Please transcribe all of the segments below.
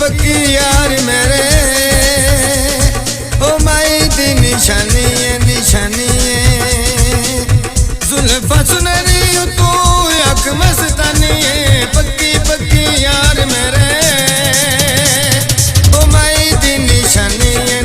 पक्की यार मेरे ओ माई दी निशानी है जुल्फा सुनहरी तू अख मस्तानी है पक्की पक्की यार मेरे ओ माई दी निशानी है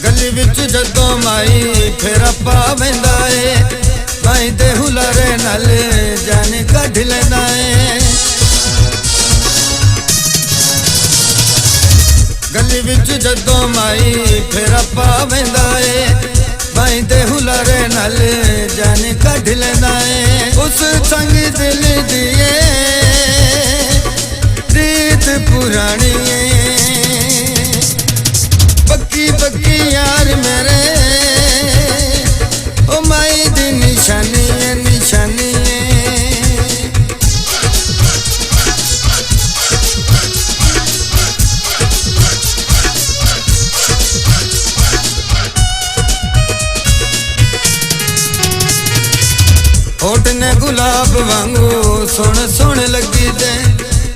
गली विच जदों माई फिर आपा वेंदा है माई दे हुलारे नाल जान कढ लैंदा है गली विच जदों माई फिर आपा वेंदा है माई दे हुलारे नाल जान कढ लैंदा है उस संग दिल दी रीत पुरानी है पक्की पक्की यार मेरे ओ माई दी निशानी है होठ ने गुलाब वांगू सोहण लगी दे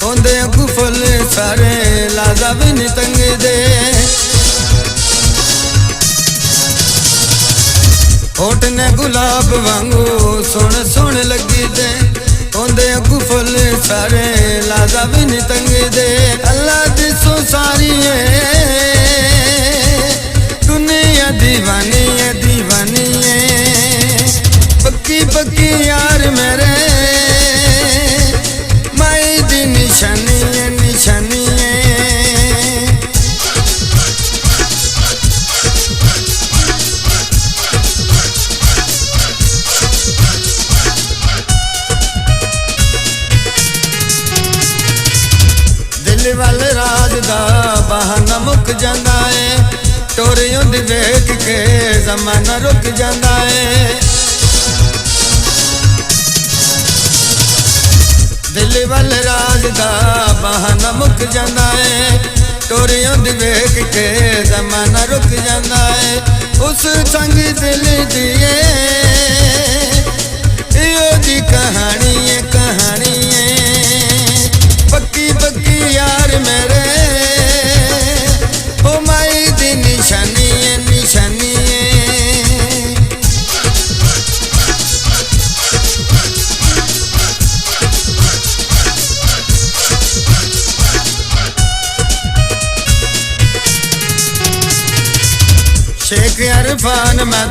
ओंदे अगू फुल सारे लाजा भी नहीं तंगे दे होठ ने गुलाब वांगू सोहण लगी दे ओंदे अगू फुल सारे लाजा भी नहीं तंगे दे अल्लाह दिसो सारी है दुनिया दीवानी है पक्की पक्की यार मेरे माई दी निशानी है दिल वाले राज दा बहाना मुक जांदा है टोरियों दी वेख के जमाना रुक जांदा है दिल वाले राज दा बहाना मुक जांदा है टोरियों दी वेख के जमाना रुक जांदा है उस संग दिल दी इहो जी कहानी है पक्की पक्की यार मेरे ओ माई दी निशानी है शेख अरफान मैं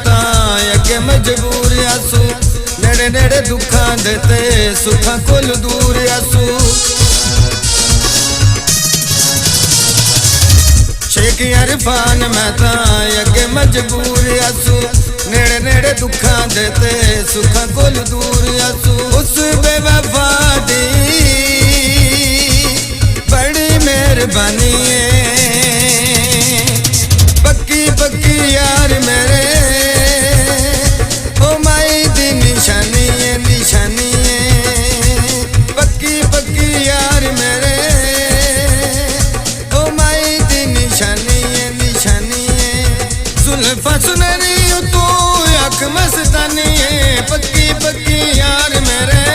अगे मजबूर आसू नेड़े नेड़े दुखा देते सुखा कोल दूर आसू शेख अरफान मैं अगे मजबूर आसू नेड़े नेड़े दुखा देते सुखा कोल दूर आसू उस बेवफा दी बड़ी मेहरबानी है पक्की पक्की यार मेरे ओ माई दी निशानी है पक्की पक्की यार मेरे ओ माई दी निशानी है जुल्फा सुनहरी तू अख मस्तानी है पक्की पक्की यार मेरे